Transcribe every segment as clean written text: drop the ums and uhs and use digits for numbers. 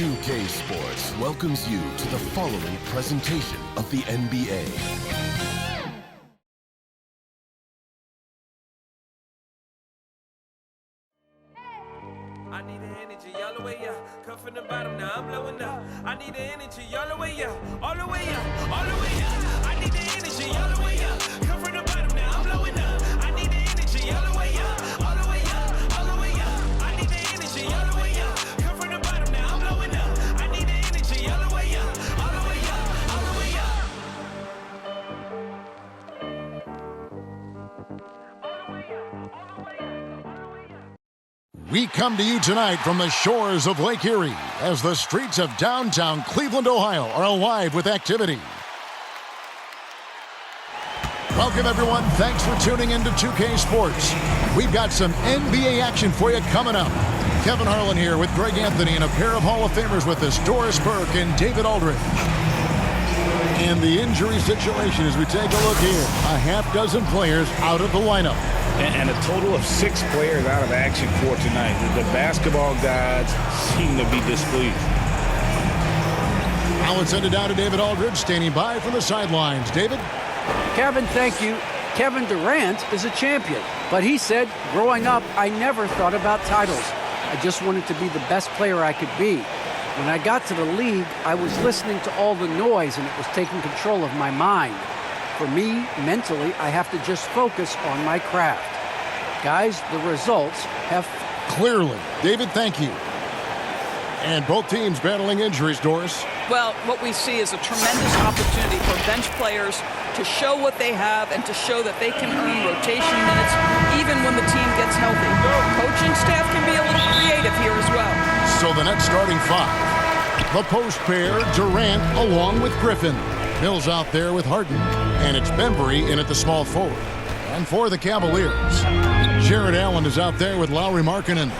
2K Sports welcomes you to the following presentation of the NBA. I need the energy all the way up. Come from the bottom, now I'm blowing up. I need the energy all the way up, all the way up, all the way up. I need the energy all the way up. Come from the bottom, now I'm blowing up. I need the energy all the way up, all the way up, all the way up. I need the energy all the way up. Come from the bottom, now I'm blowing up. I need the energy all the way up, all the way up, all the way up. We come to you tonight from the shores of Lake Erie as the streets of downtown Cleveland, Ohio are alive with activity. Welcome, everyone. Thanks for tuning in to 2K Sports. We've got some NBA action for you coming up. Kevin Harlan here with Greg Anthony and a pair of Hall of Famers with us, Doris Burke and David Aldridge. And the injury situation as we take a look here. A half dozen players out of the lineup. And a total of 6 players out of action for tonight. The basketball gods seem to be displeased. Now let's send it down to David Aldridge, standing by from the sidelines. David? Kevin, thank you. Kevin Durant is a champion, but he said, growing up, I never thought about titles. I just wanted to be the best player I could be. When I got to the league, I was listening to all the noise, and it was taking control of my mind. For me, mentally, I have to just focus on my craft. Guys, the results have... Clearly. David, thank you. And both teams battling injuries, Doris. Well, what we see is a tremendous opportunity for bench players to show what they have and to show that they can earn rotation minutes even when the team gets healthy. Coaching staff can be a little creative here as well. So the net starting 5. The post pair, Durant along with Griffin. Mills out there with Harden. And it's Bembry in at the small forward. And for the Cavaliers, Jared Allen is out there with Lauri Markkanen.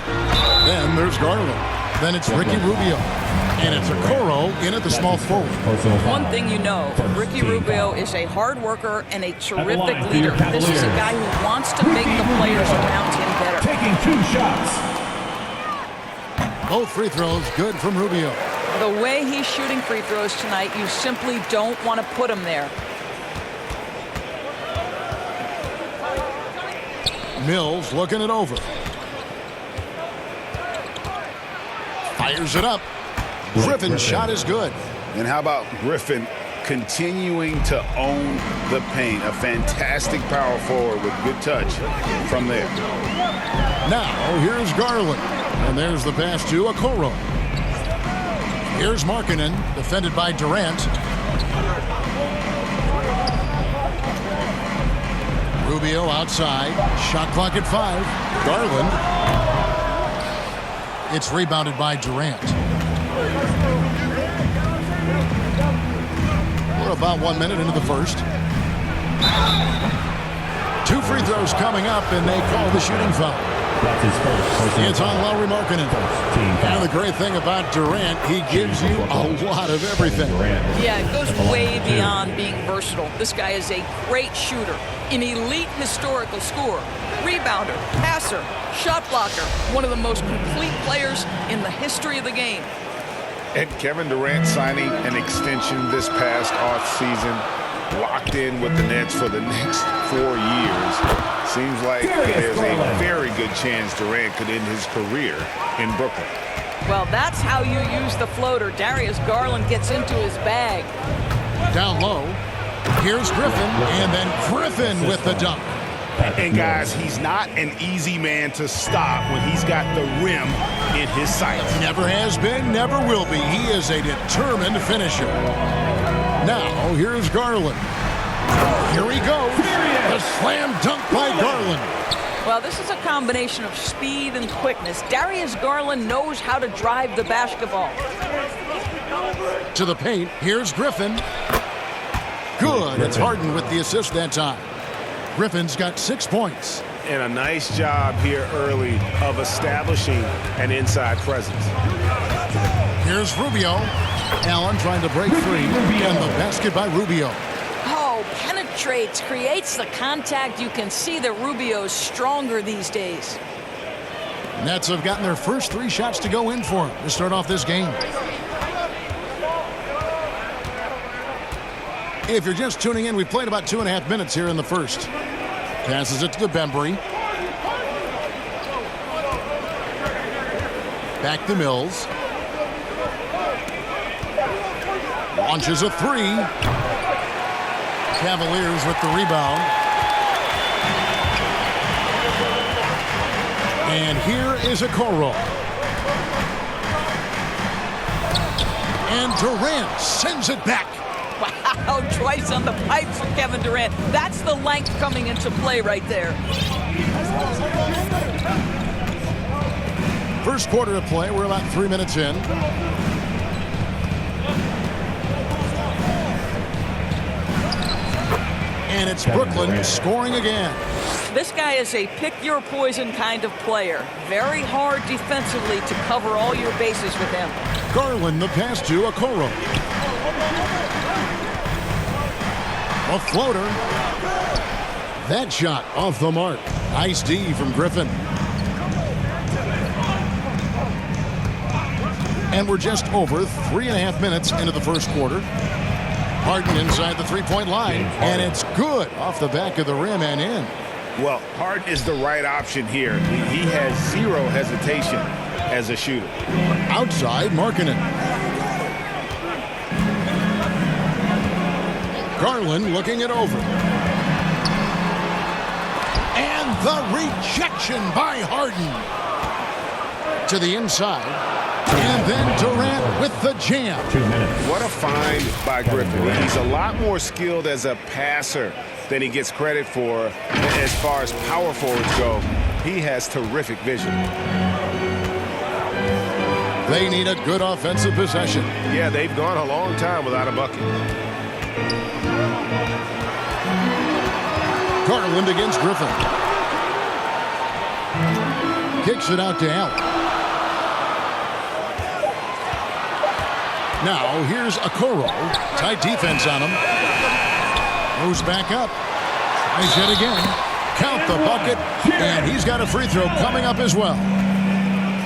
Then there's Garland. Then it's Ricky Rubio. And it's Okoro in at the small forward. One thing you know, Ricky Rubio is a hard worker and a terrific leader. This is a guy who wants to make the players around him better. Taking 2 shots. Both free throws good from Rubio. The way he's shooting free throws tonight, you simply don't want to put him there. Mills looking it over. Fires it up. Griffin's shot is good. And how about Griffin continuing to own the paint? A fantastic power forward with good touch from there. Now here's Garland. And there's the pass to Okoro. Here's Markkanen, defended by Durant. Rubio outside. Shot clock at 5. Garland. It's rebounded by Durant. We're about 1 minute into the first. 2 free throws coming up, and they call the shooting foul. That's his first. It's on Lauri Markkanen. And the great thing about Durant, he gives you a lot of everything. Yeah, it goes way beyond being versatile. This guy is a great shooter, an elite historical scorer, rebounder, passer, shot blocker, one of the most complete players in the history of the game. And Kevin Durant signing an extension this past offseason, locked in with the Nets for the next 4 years. Seems like there's a very good chance Durant could end his career in Brooklyn. Well, that's how you use the floater. Darius Garland gets into his bag. Down low. Here's Griffin, and then Griffin with the dunk. And guys, he's not an easy man to stop when he's got the rim in his sights. Never has been, never will be. He is a determined finisher. Now, here's Garland. Here he goes. The slam dunk by Garland. Well, this is a combination of speed and quickness. Darius Garland knows how to drive the basketball. To the paint, here's Griffin. Good. It's Harden with the assist that time. Griffin's got 6 points. And a nice job here early of establishing an inside presence. Here's Rubio. Allen trying to break free. And the basket by Rubio. Oh, penetrates, creates the contact. You can see that Rubio's stronger these days. Nets have gotten their first 3 shots to go in for them to start off this game. If you're just tuning in, we've played about 2.5 minutes here in the first. Passes it to Bembry. Back to Mills. Launches a 3. Cavaliers with the rebound. And here is Okoro. And Durant sends it back. Wow, twice on the pipes for Kevin Durant. That's the length coming into play right there. First quarter of play, we're about 3 minutes in. And it's Brooklyn scoring again. This guy is a pick-your-poison kind of player. Very hard defensively to cover all your bases with him. Garland the pass to Okoro. A floater. That shot off the mark. Nice D from Griffin. And we're just over 3.5 minutes into the first quarter. Harden inside the three-point line. And it's good off the back of the rim and in. Well, Harden is the right option here. He has zero hesitation as a shooter. Outside, Markkanen. Garland looking it over. And the rejection by Harden. To the inside. And then Durant with the jam. 2 minutes. What a find by Griffin. He's a lot more skilled as a passer than he gets credit for. As far as power forwards go, he has terrific vision. They need a good offensive possession. Yeah, they've gone a long time without a bucket. Garland against Griffin. Kicks it out to Allen. Now here's Okoro. Tight defense on him. Moves back up. Tries yet again. Count the bucket. And he's got a free throw coming up as well.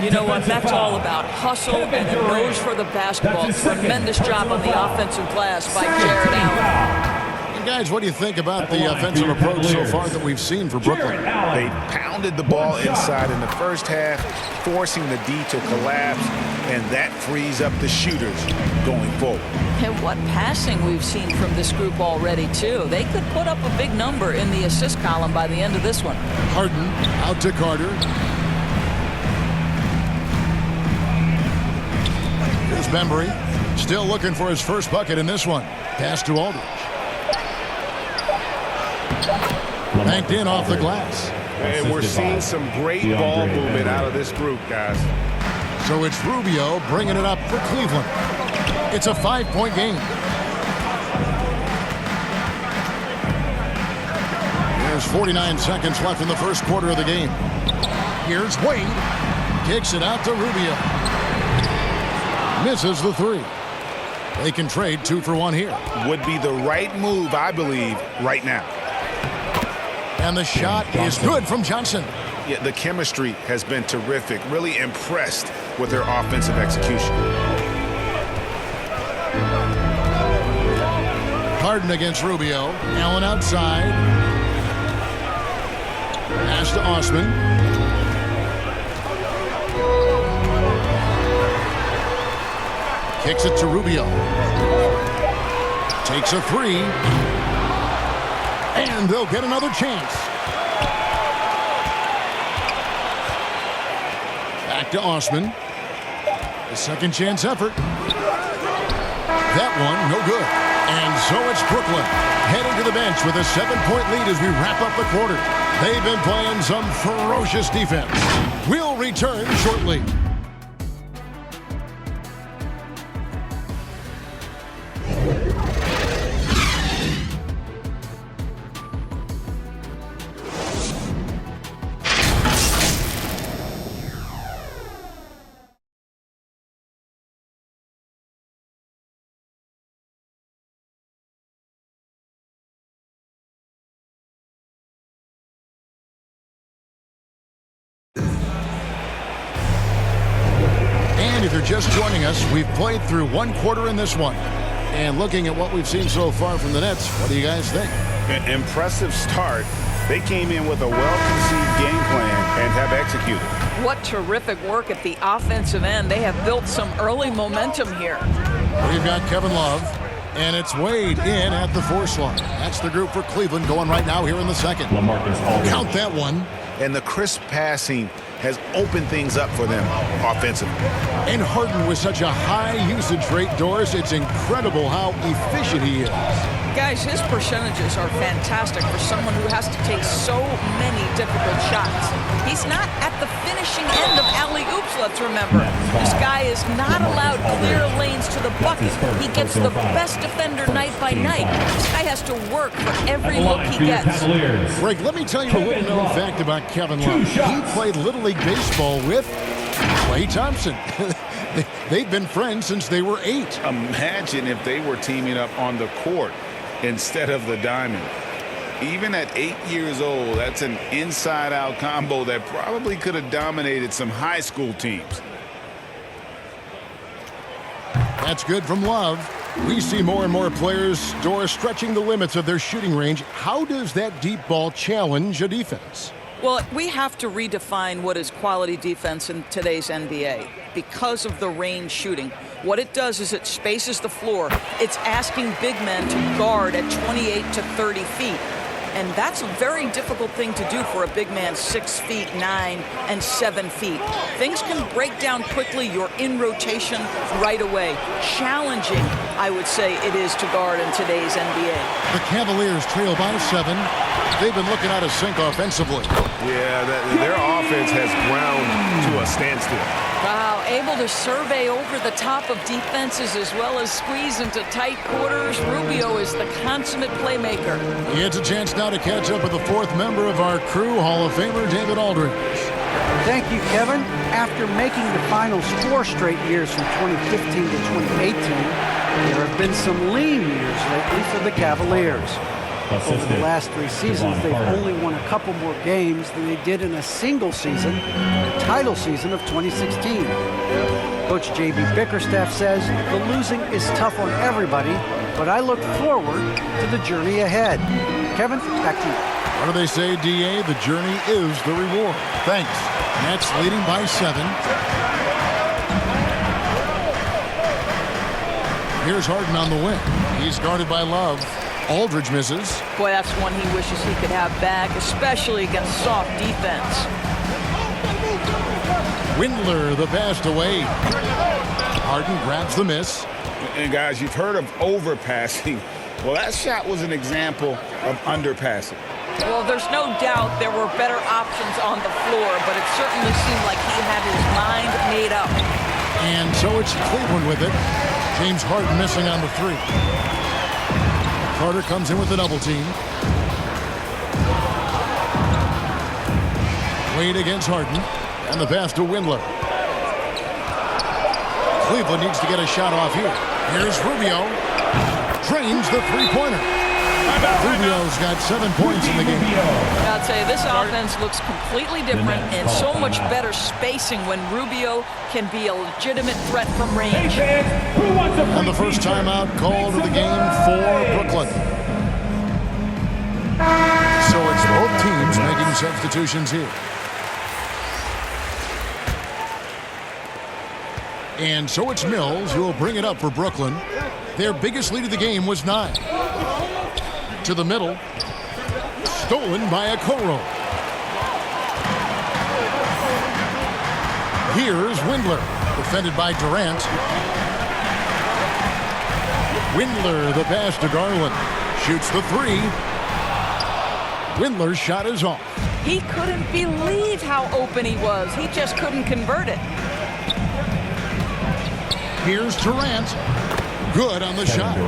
You know what? That's all about hustle and a nose for the basketball. Tremendous job on the offensive glass by Jared Allen. And guys, what do you think about the offensive approach so far that we've seen for Brooklyn? They pounded the ball inside in the first half, forcing the D to collapse, and that frees up the shooters going forward. And what passing we've seen from this group already, too. They could put up a big number in the assist column by the end of this one. Harden out to Carter. Here's Bembry. Still looking for his first bucket in this one. Pass to Aldridge. Banked in off the glass. And we're seeing some great ball movement out of this group, guys. So it's Rubio bringing it up for Cleveland. It's a 5-point game. There's 49 seconds left in the first quarter of the game. Here's Wade. Kicks it out to Rubio. Misses the 3. They can trade 2 for 1 here. Would be the right move, I believe, right now. And the shot is good from Johnson. Yeah, the chemistry has been terrific. Really impressed with their offensive execution. Harden against Rubio. Allen outside. Pass to Osman. Kicks it to Rubio. Takes a 3. And they'll get another chance. Back to Osman. The second chance effort. That one, no good. And so it's Brooklyn heading to the bench with a 7-point lead as we wrap up the quarter. They've been playing some ferocious defense. We'll return shortly. just joining us, we've played through one quarter in this one. And looking at what we've seen so far from the Nets, what do you guys think? An impressive start. They came in with a well-conceived game plan and have executed. What terrific work at the offensive end. They have built some early momentum here. We've got Kevin Love, and it's Wade in at the 4 slot. That's the group for Cleveland going right now here in the second. Count that one. And the crisp passing has opened things up for them offensively. And Harden with such a high usage rate, Doris, it's incredible how efficient he is. Guys, his percentages are fantastic for someone who has to take so many difficult shots. He's not at the finishing end of alley-oops, let's remember. This guy is not allowed clear lanes to the bucket. He gets the best defender night by night. This guy has to work for every look he gets. Greg, let me tell you a little known fact about Kevin Love. He played Little League Baseball with Klay Thompson. They've been friends since they were 8. Imagine if they were teaming up on the court instead of the diamond. Even at 8 years old, that's an inside-out combo that probably could have dominated some high school teams. That's good from Love. We see more and more players, Doris, stretching the limits of their shooting range. How does that deep ball challenge a defense? Well, we have to redefine what is quality defense in today's NBA because of the range shooting. What it does is it spaces the floor. It's asking big men to guard at 28 to 30 feet. And that's a very difficult thing to do for a big man 6 feet 9 and 7 feet. Things can break down quickly. You're in rotation right away. Challenging, I would say, it is to guard in today's NBA. The Cavaliers trail by 7. They've been looking out of sync offensively. Yeah, their offense has ground to a standstill. Wow, able to survey over the top of defenses as well as squeeze into tight quarters. Rubio is the consummate playmaker. It's a chance now to catch up with the 4th member of our crew, Hall of Famer David Aldridge. Thank you, Kevin. After making the finals 4 straight years from 2015 to 2018, there have been some lean years lately for the Cavaliers. Over the last 3 seasons, they've only won a couple more games than they did in a single season, the title season of 2016. Coach J.B. Bickerstaff says the losing is tough on everybody, but I look forward to the journey ahead. Kevin, back to you. What do they say, D.A.? The journey is the reward. Thanks. Nets leading by 7. Here's Harden on the wing. He's guarded by Love. Aldridge misses. Boy, that's one he wishes he could have back, especially against soft defense. Windler, the pass away. Harden grabs the miss. And guys, you've heard of overpassing. Well, that shot was an example of underpassing. Well, there's no doubt there were better options on the floor, but it certainly seemed like he had his mind made up. And so it's Cleveland with it. James Harden missing on the 3. Carter comes in with a double team. Wade against Harden. And the pass to Windler. Cleveland needs to get a shot off here. Here's Rubio. Drains the 3-pointer. Rubio's got 7 points in the game. I'd say this offense looks completely different and so much better spacing when Rubio can be a legitimate threat from range. And the first timeout called of the game for Brooklyn. So it's both teams making substitutions here. And so it's Mills who will bring it up for Brooklyn. Their biggest lead of the game was 9. To the middle. Stolen by Okoro. Here's Windler. Defended by Durant. Windler, the pass to Garland. Shoots the 3. Windler's shot is off. He couldn't believe how open he was. He just couldn't convert it. Here's Durant. Good on the shot.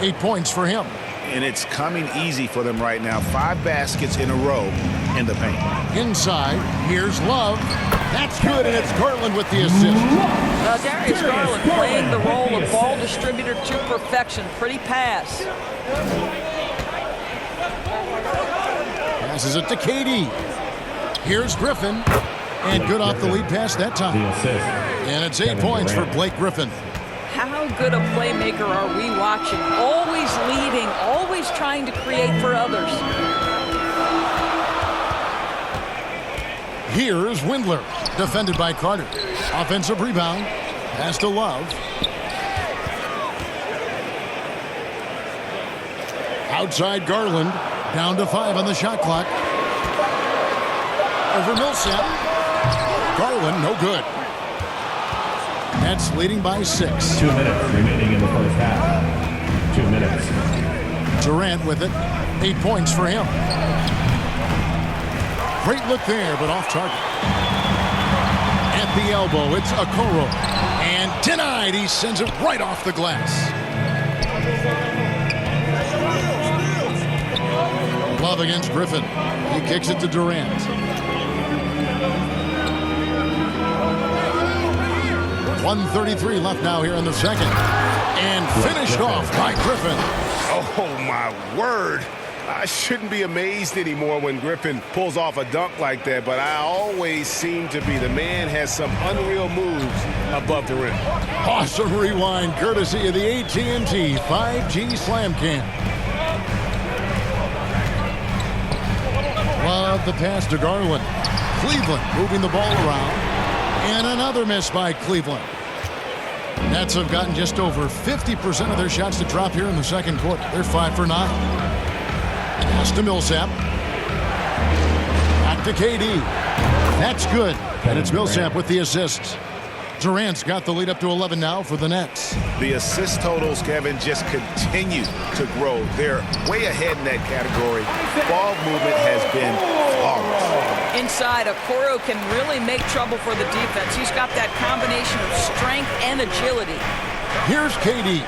8 points for him. And it's coming easy for them right now. 5 baskets in a row in the paint. Inside, here's Love. That's good, and it's Garland with the assist. Darius Garland playing the role of ball distributor to perfection. Pretty pass. Passes it to KD. Here's Griffin. And good off the lead pass that time. And it's 8 points for Blake Griffin. How good a playmaker are we watching? Always leading, always trying to create for others. Here's Windler, defended by Carter. Offensive rebound, pass to Love. Outside Garland, down to 5 on the shot clock. Over Millsap. Garland, no good. Nets leading by 6. 2 minutes remaining in the first half. 2 minutes. Durant with it. 8 points for him. Great look there, but off target. At the elbow, it's Okoro. And denied. He sends it right off the glass. Love against Griffin. He kicks it to Durant. 1:33 left now here in the second. And finished off by Griffin. Oh, my word. I shouldn't be amazed anymore when Griffin pulls off a dunk like that, but I always seem to be. The man has some unreal moves above the rim. Awesome rewind courtesy of the AT&T 5G Slam Cam. Love the pass to Garland. Cleveland moving the ball around. And another miss by Cleveland. Nets have gotten just over 50% of their shots to drop here in the second quarter. They're 5 for 9. Pass to Millsap. Back to KD. That's good. And it's Millsap with the assists. Durant's got the lead up to 11 now for the Nets. The assist totals, Kevin, just continue to grow. They're way ahead in that category. Ball movement has been flawless. Inside, Okoro can really make trouble for the defense. He's got that combination of strength and agility. Here's KD.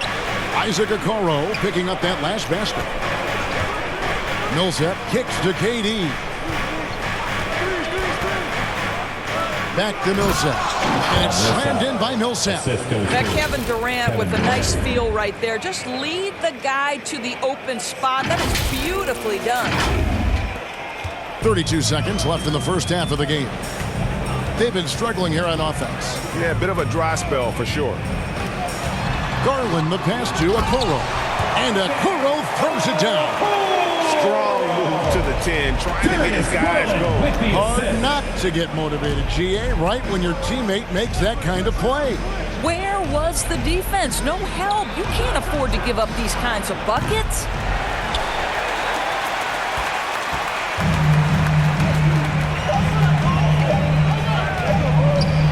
Isaac Okoro picking up that last basket. Millsap kicks to KD. Back to Millsap. And it's slammed in by Millsap. That Kevin Durant with a nice feel right there. Just lead the guy to the open spot. That is beautifully done. 32 seconds left in the first half of the game. They've been struggling here on offense. Yeah, a bit of a dry spell for sure. Garland the pass to Okoro. And Okoro throws it down. Strong move to the 10, trying to get his guys going. Hard not to get motivated, GA, right when your teammate makes that kind of play. Where was the defense? No help. You can't afford to give up these kinds of buckets.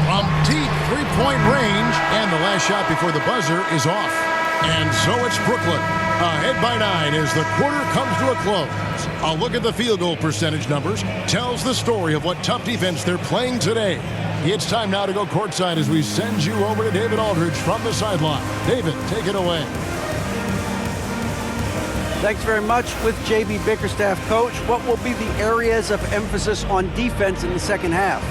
From deep three-point range, and the last shot before the buzzer is off. And so it's Brooklyn. Ahead by 9 as the quarter comes to a close. A look at the field goal percentage numbers tells the story of what tough defense they're playing today. It's time now to go courtside as we send you over to David Aldridge from the sideline. David, take it away. Thanks very much. With J.B. Bickerstaff, Coach, what will be the areas of emphasis on defense in the second half?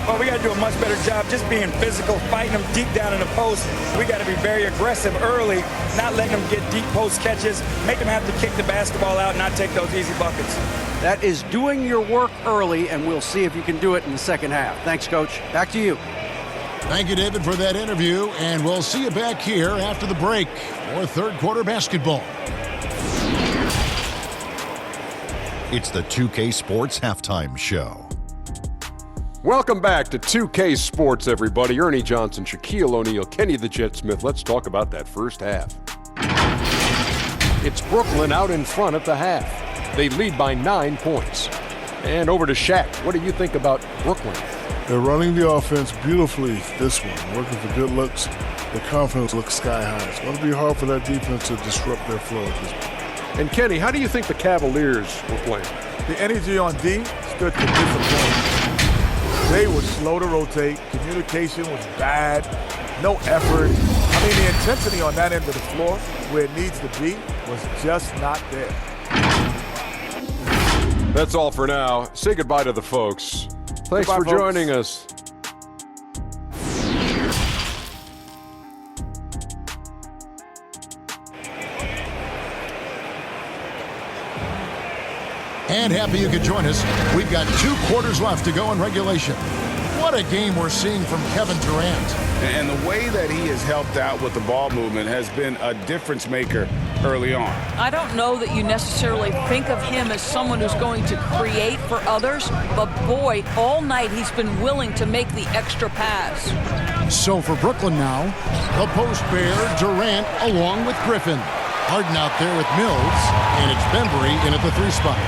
Well, we got to do a much better job just being physical, fighting them deep down in the post. We got to be very aggressive early, not letting them get deep post catches, make them have to kick the basketball out, not take those easy buckets. That is doing your work early, and we'll see if you can do it in the second half. Thanks, Coach. Back to you. Thank you, David, for that interview, and we'll see you back here after the break for third quarter basketball. It's the 2K Sports Halftime Show. Welcome back to 2K Sports, everybody. Ernie Johnson, Shaquille O'Neal, Kenny the Jet Smith. Let's talk about that first half. It's Brooklyn out in front at the half. They lead by 9 points. And over to Shaq. What do you think about Brooklyn? They're running the offense beautifully this one, working for good looks. The confidence looks sky high. It's going to be hard for that defense to disrupt their flow at this point. And Kenny, how do you think the Cavaliers were playing? The energy on D stood to disappoint. They were slow to rotate. Communication was bad. No effort. I mean, the intensity on that end of the floor, where it needs to be, was just not there. That's all for now. Say goodbye to the folks. Thanks for joining us. And happy you could join us. We've got 2 quarters left to go in regulation. What a game we're seeing from Kevin Durant. And the way that he has helped out with the ball movement has been a difference maker early on. I don't know that you necessarily think of him as someone who's going to create for others, but boy, all night he's been willing to make the extra pass. So for Brooklyn now, the post pair, Durant along with Griffin. Harden out there with Mills, and it's Bembry in at the 3 spot.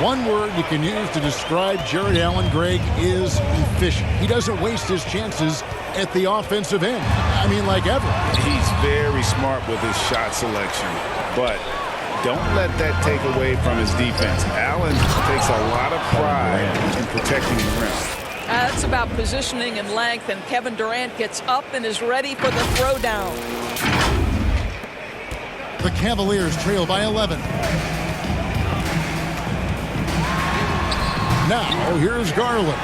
One word you can use to describe Jared Allen, Greg, is efficient. He doesn't waste his chances at the offensive end. I mean, like ever. He's very smart with his shot selection, but don't let that take away from his defense. Allen takes a lot of pride in protecting the rim. It's about positioning and length, and Kevin Durant gets up and is ready for the throwdown. The Cavaliers trail by 11. Now, here's Garland.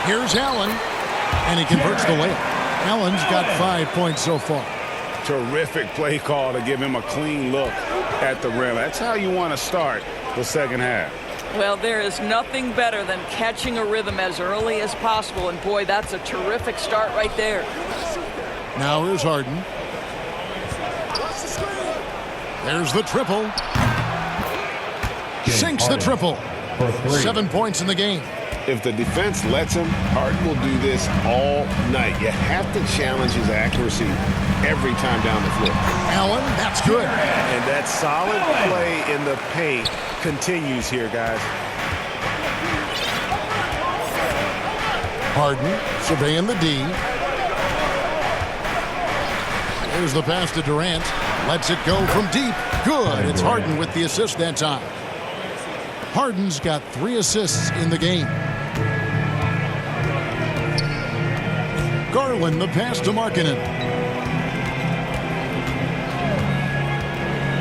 Here's Allen, and he converts the layup. Allen's got 5 points so far. Terrific play call to give him a clean look at the rim. That's how you want to start the second half. Well, there is nothing better than catching a rhythm as early as possible, and boy, that's a terrific start right there. Now here's Harden. There's the triple. Sinks the triple. 7 points in the game. If the defense lets him, Harden will do this all night. You have to challenge his accuracy every time down the floor. Allen, that's good. And that solid play in the paint continues here, guys. Harden surveying the D. There's the pass to Durant. Lets it go from deep. Good. It's Harden with the assist that time. Harden's got 3 assists in the game. Garland, the pass to Markkanen.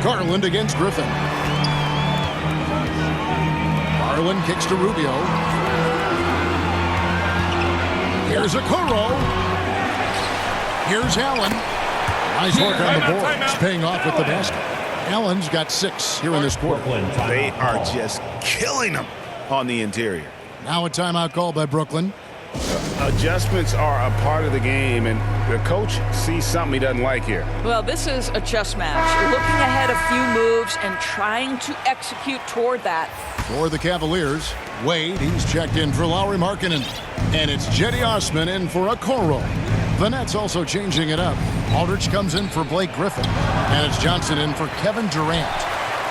Garland against Griffin. Garland kicks to Rubio. Here's Okoro. Here's Allen. Nice work on the board. It's paying off with the basket. Allen's got 6 here in this quarter. They are just killing them on the interior. Now a timeout call by Brooklyn. Adjustments are a part of the game, and the coach sees something he doesn't like here. Well, this is a chess match. Looking ahead a few moves and trying to execute toward that. For the Cavaliers, Wade, he's checked in for Lauri Markkanen. And it's Jetty Osman in for Okoro. The Nets also changing it up. Aldridge comes in for Blake Griffin. And it's Johnson in for Kevin Durant.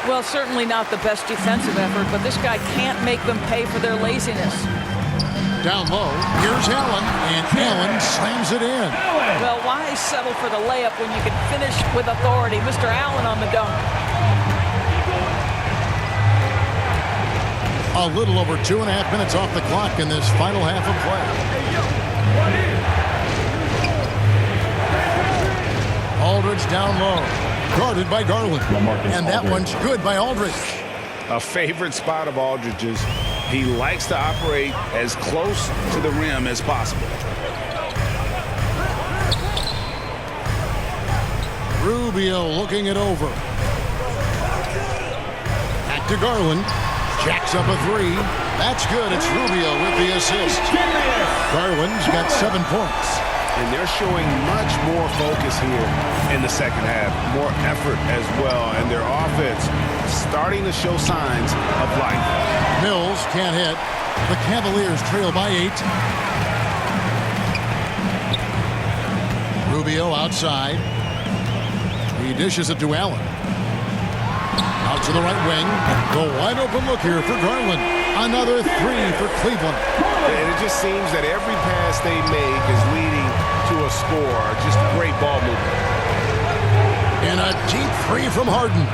Well, certainly not the best defensive effort, but this guy can't make them pay for their laziness. Down low, here's Allen, and Allen slams it in. Well, why settle for the layup when you can finish with authority? Mr. Allen on the dunk. A little over 2.5 minutes off the clock in this final half of play. Aldridge down low, guarded by Garland, and that one's good by Aldridge. A favorite spot of Aldridge's. He likes to operate as close to the rim as possible. Rubio looking it over. Back to Garland. Jacks up a 3. That's good. It's Rubio with the assist. Garland's got 7 points. And they're showing much more focus here in the second half. More effort as well. And their offense starting to show signs of life. Mills can't hit. The Cavaliers trail by 8. Rubio outside. He dishes it to Allen. Out to the right wing. The wide open look here for Garland. Another 3 for Cleveland. And it just seems that every pass they make is leading to a score. Just great ball movement. And a deep 3 from Harden.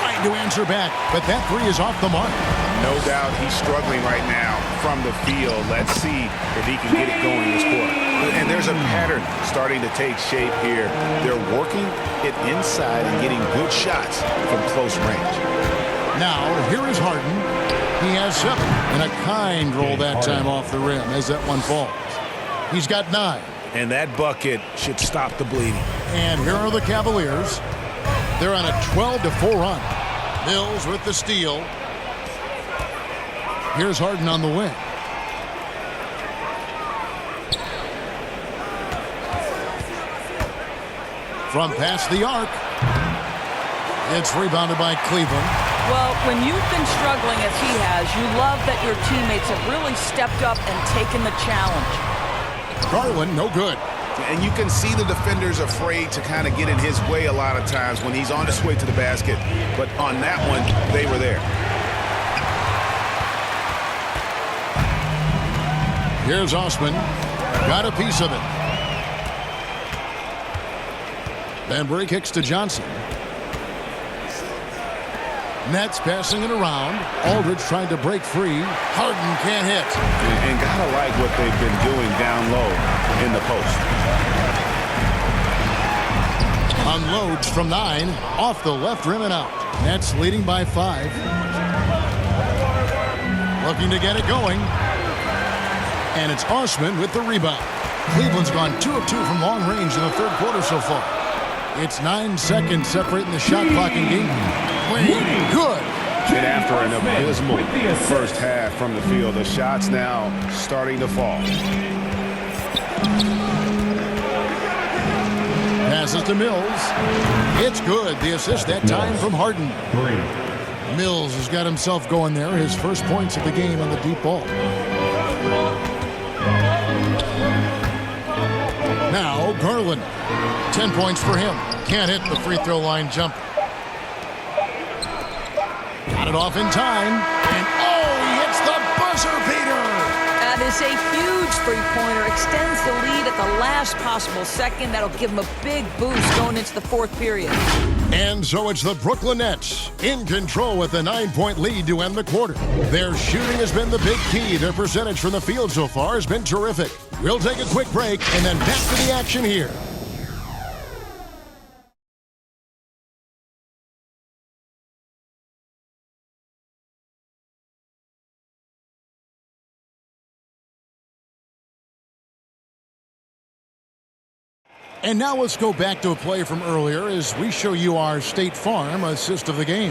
Trying to answer back, but that 3 is off the mark. No doubt he's struggling right now from the field. Let's see if he can get it going this quarter. And there's a pattern starting to take shape here. They're working it inside and getting good shots from close range. Now, here is Harden. He has 7, and a kind roll that time off the rim as that one falls. He's got 9. And that bucket should stop the bleeding. And here are the Cavaliers. They're on a 12-4 run. Mills with the steal. Here's Harden on the wing. From past the arc. It's rebounded by Cleveland. Well, when you've been struggling as he has, you love that your teammates have really stepped up and taken the challenge. Garland, no good. And you can see the defenders afraid to kind of get in his way a lot of times when he's on his way to the basket. But on that one, they were there. Here's Osman. Got a piece of it. Bembry kicks to Johnson. Nets passing it around. Aldridge trying to break free. Harden can't hit. And gotta like what they've been doing down low in the post. Unloads from 9. Off the left rim and out. Nets leading by 5. Looking to get it going. And it's Osman with the rebound. Cleveland's gone 2 of 2 from long range in the third quarter so far. It's 9 seconds separating the shot clock and game. Good. And after an abysmal first half from the field, the shots now starting to fall. Passes to Mills. It's good. The assist that time from Harden. Mills has got himself going there. His first points of the game on the deep ball. Now Garland. 10 points for him. Can't hit the free throw line jumper. Got it off in time. And he hits the buzzer beater. That is a huge three-pointer. Extends the lead at the last possible second. That'll give him a big boost going into the fourth period. And so it's the Brooklyn Nets in control with a 9-point lead to end the quarter. Their shooting has been the big key. Their percentage from the field so far has been terrific. We'll take a quick break and then back to the action here. And now let's go back to a play from earlier as we show you our State Farm assist of the game.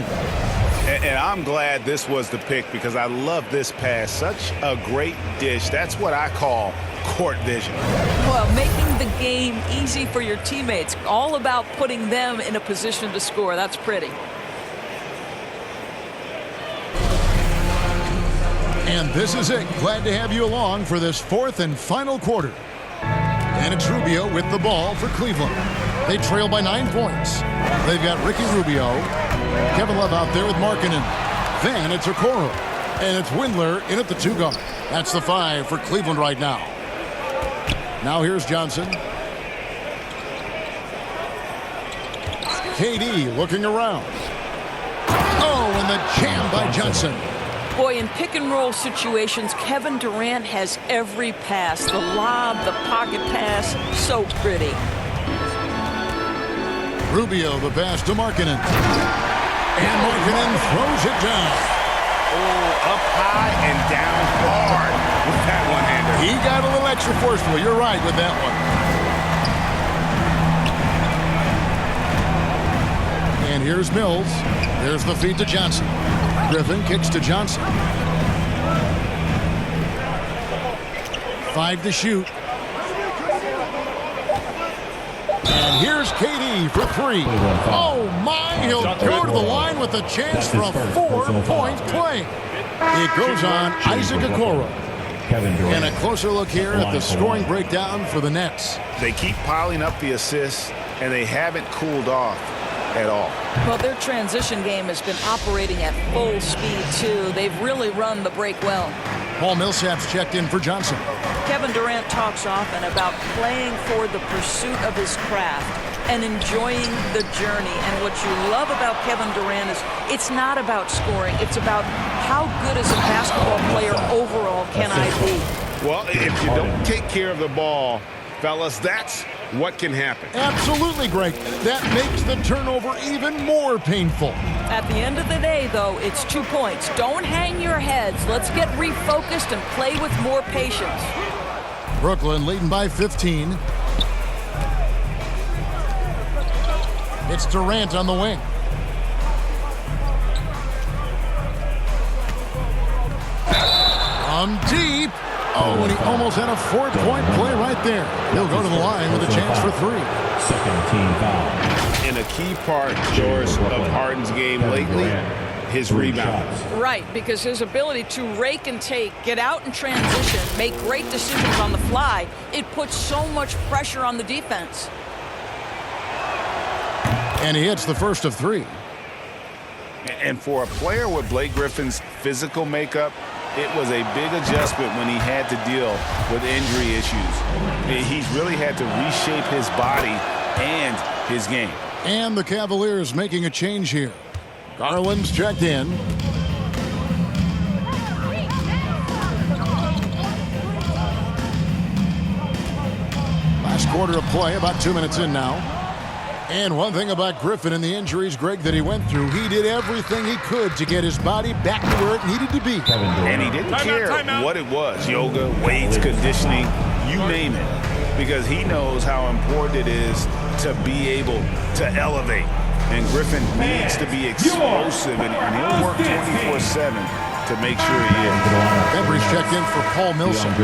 And I'm glad this was the pick because I love this pass. Such a great dish. That's what I call court vision. Well, making the game easy for your teammates. All about putting them in a position to score. That's pretty. And this is it. Glad to have you along for this fourth and final quarter. And it's Rubio with the ball for Cleveland. They trail by 9 points. They've got Ricky Rubio, Kevin Love out there with Markkanen. Then it's Okoro. And it's Windler in at the 2 guard. That's the 5 for Cleveland right now. Now here's Johnson. KD looking around. And the jam by Johnson. Boy, in pick-and-roll situations, Kevin Durant has every pass. The lob, the pocket pass, so pretty. Rubio, the pass to Markkanen. And Markkanen throws it down. Up high and down hard with that one-hander. He got a little extra forceful. You're right with that one. And here's Mills. There's the feed to Johnson. Griffin kicks to Johnson. 5 to shoot. And here's KD for 3. Oh my, he'll go to the line with a chance for a 4-point play. It goes on Isaac Okoro. And a closer look here at the scoring breakdown for the Nets. They keep piling up the assists, and they haven't cooled off at all. Well, their transition game has been operating at full speed, too. They've really run the break well. Paul Millsap's checked in for Johnson. Kevin Durant talks often about playing for the pursuit of his craft and enjoying the journey. And what you love about Kevin Durant is it's not about scoring. It's about how good as a basketball player overall can I be. Well, if you don't take care of the ball, fellas, that's what can happen. Absolutely, Greg. That makes the turnover even more painful. At the end of the day, though, it's 2 points. Don't hang your heads. Let's get refocused and play with more patience. Brooklyn leading by 15. It's Durant on the wing. From deep. Oh, and he almost had a 4-point play right there. He'll go to the line with a chance for 3. Second team foul. And a key part, George, of Harden's game lately, his rebounds. Right, because his ability to rake and take, get out in transition, make great decisions on the fly, it puts so much pressure on the defense. And he hits the first of 3. And for a player with Blake Griffin's physical makeup, it was a big adjustment when he had to deal with injury issues. He's really had to reshape his body and his game. And the Cavaliers making a change here. Garland's checked in. Last quarter of play, about 2 minutes in now. And one thing about Griffin and the injuries, Greg, that he went through, he did everything he could to get his body back to where it needed to be. And he didn't care what it was, yoga, weights, conditioning, you name it, because he knows how important it is to be able to elevate. And Griffin needs to be explosive, and he'll work 24/7 to make sure he is. Bembry's checked in for Paul Millsap.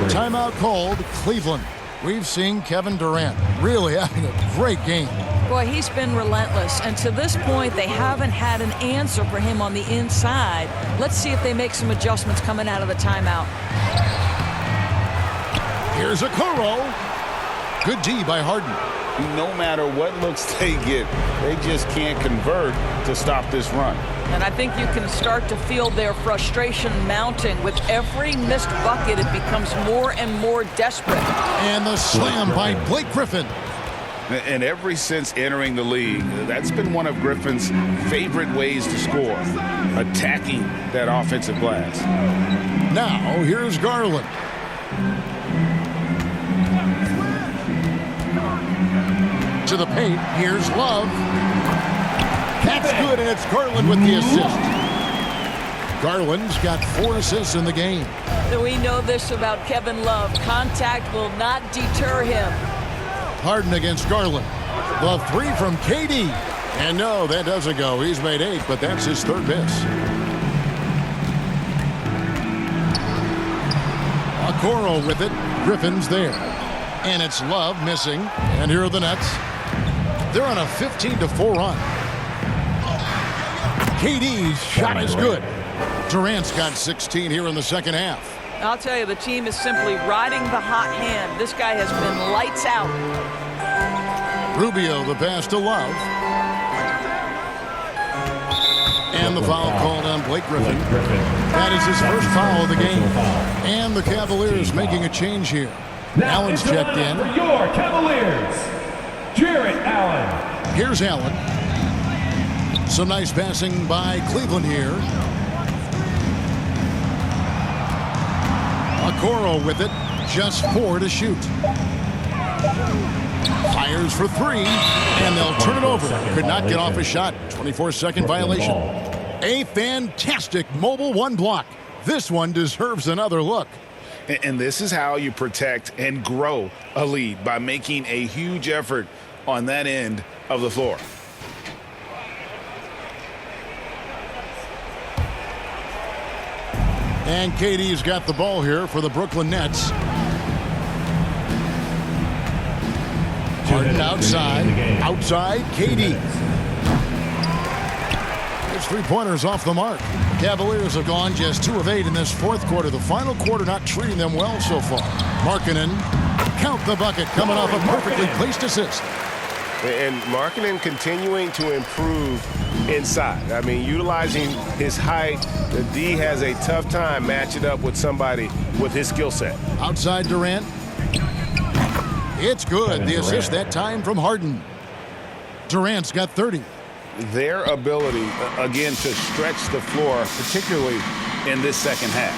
Timeout called Cleveland. We've seen Kevin Durant really having a great game. Boy, he's been relentless, and to this point, they haven't had an answer for him on the inside. Let's see if they make some adjustments coming out of the timeout. Here's Okoro. Good D by Harden. No matter what looks they get, they just can't convert to stop this run. And I think you can start to feel their frustration mounting. With every missed bucket, it becomes more and more desperate. And the slam by Blake Griffin. And ever since entering the league, that's been one of Griffin's favorite ways to score, attacking that offensive glass. Now, here's Garland. To the paint, here's Love. That's good, and it's Garland with the assist. Garland's got 4 assists in the game. We know this about Kevin Love. Contact will not deter him. Harden against Garland. The 3 from KD. And no, that doesn't go. He's made 8, but that's his 3rd miss. Okoro with it. Griffin's there. And it's Love missing. And here are the Nets. They're on a 15-4 run. KD's shot is good. Durant's got 16 here in the second half. I'll tell you, the team is simply riding the hot hand. This guy has been lights out. Rubio, the pass to Love. And the foul called on Blake Griffin. That is his first foul of the game. And the Cavaliers making a change here. Allen's checked in. For your Cavaliers, Jarrett Allen. Here's Allen. Some nice passing by Cleveland here. Okoro with it. Just 4 to shoot. Fires for 3. And they'll turn it over. Could not get off a shot. 24-second violation. A fantastic mobile 1 block. This one deserves another look. And this is how you protect and grow a lead, by making a huge effort on that end of the floor. And KD's got the ball here for the Brooklyn Nets. Harden outside. Outside, KD. There's 3-pointers off the mark. Cavaliers have gone just 2 of 8 in this 4th quarter. The final quarter not treating them well so far. Markkanen, count the bucket, coming off a perfectly placed assist. And Markkanen continuing to improve inside. I mean, utilizing his height, the D has a tough time matching up with somebody with his skill set. Outside Durant. It's good. The assist that time from Harden. Durant's got 30. Their ability, again, to stretch the floor, particularly in this second half.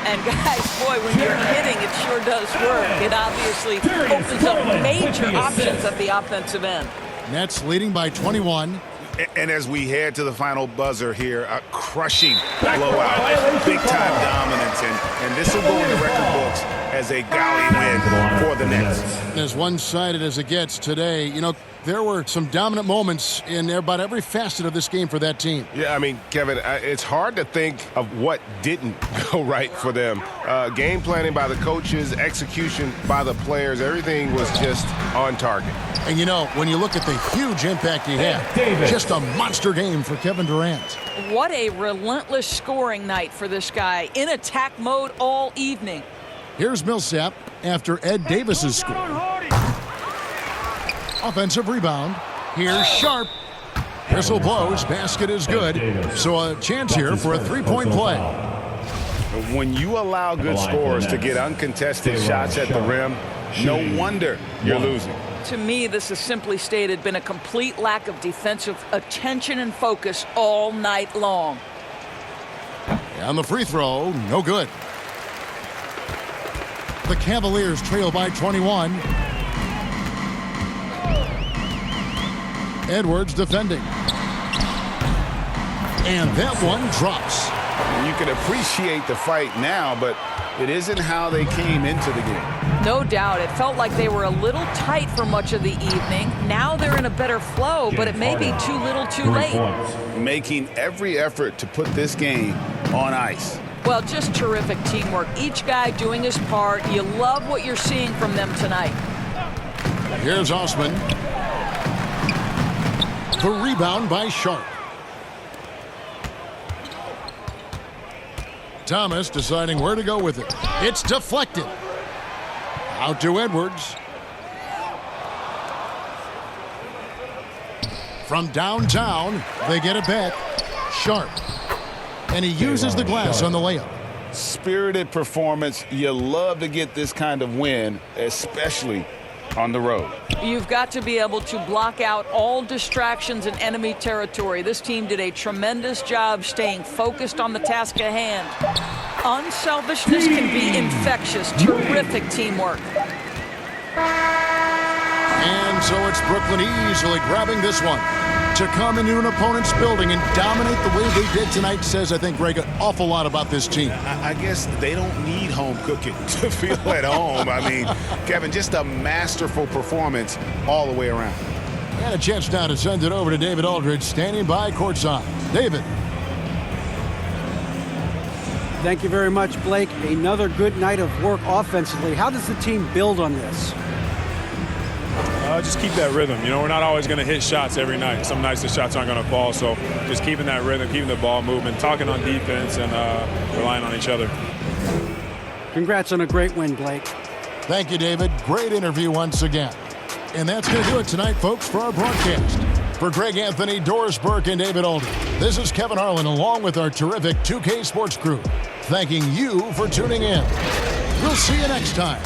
And guys, boy, when you're hitting, it sure does work. It obviously opens up major options at the offensive end. Nets leading by 21. And as we head to the final buzzer here, a crushing blowout, big-time dominance, and this will go in the record books as a gaudy win for the Nets. As one-sided as it gets today, you know, there were some dominant moments in about every facet of this game for that team. Yeah, I mean, Kevin, it's hard to think of what didn't go right for them. Game planning by the coaches, execution by the players, everything was just on target. And, you know, when you look at the huge impact he had, just a monster game for Kevin Durant. What a relentless scoring night for this guy, in attack mode all evening. Here's Millsap after Ed Davis's score. Offensive rebound. Here's Sharp. Whistle blows. Basket is good. So a chance here for a three-point play. When you allow good scorers to get uncontested shots at the rim, no wonder you're losing. To me, this is simply stated been a complete lack of defensive attention and focus all night long. And the free throw, no good. The Cavaliers trail by 21. Edwards defending. And that one drops. You can appreciate the fight now, but it isn't how they came into the game. No doubt. It felt like they were a little tight for much of the evening. Now they're in a better flow, but it may be too little too late. Making every effort to put this game on ice. Well, just terrific teamwork. Each guy doing his part. You love what you're seeing from them tonight. Here's Osman. The rebound by Sharp. Thomas deciding where to go with it. It's deflected. Out to Edwards. From downtown, they get it back. Sharp. And he uses the glass on the layup. Spirited performance. You love to get this kind of win, especially on the road. You've got to be able to block out all distractions in enemy territory. This team did a tremendous job staying focused on the task at hand. Unselfishness can be infectious. Terrific teamwork. And so it's Brooklyn easily grabbing this one. To come into an opponent's building and dominate the way they did tonight says, I think, Greg, an awful lot about this team. I guess they don't need home cooking to feel at home. I mean, Kevin, just a masterful performance all the way around. And a chance now to send it over to David Aldridge, standing by courtside. David. Thank you very much, Blake. Another good night of work offensively. How does the team build on this? Just keep that rhythm. You know, we're not always going to hit shots every night. Some nights the shots aren't going to fall. So just keeping that rhythm, keeping the ball moving, talking on defense, and relying on each other. Congrats on a great win, Blake. Thank you, David. Great interview once again. And that's going to do it tonight, folks, for our broadcast. For Greg Anthony, Doris Burke, and David Aldridge, this is Kevin Harlan along with our terrific 2K Sports crew, thanking you for tuning in. We'll see you next time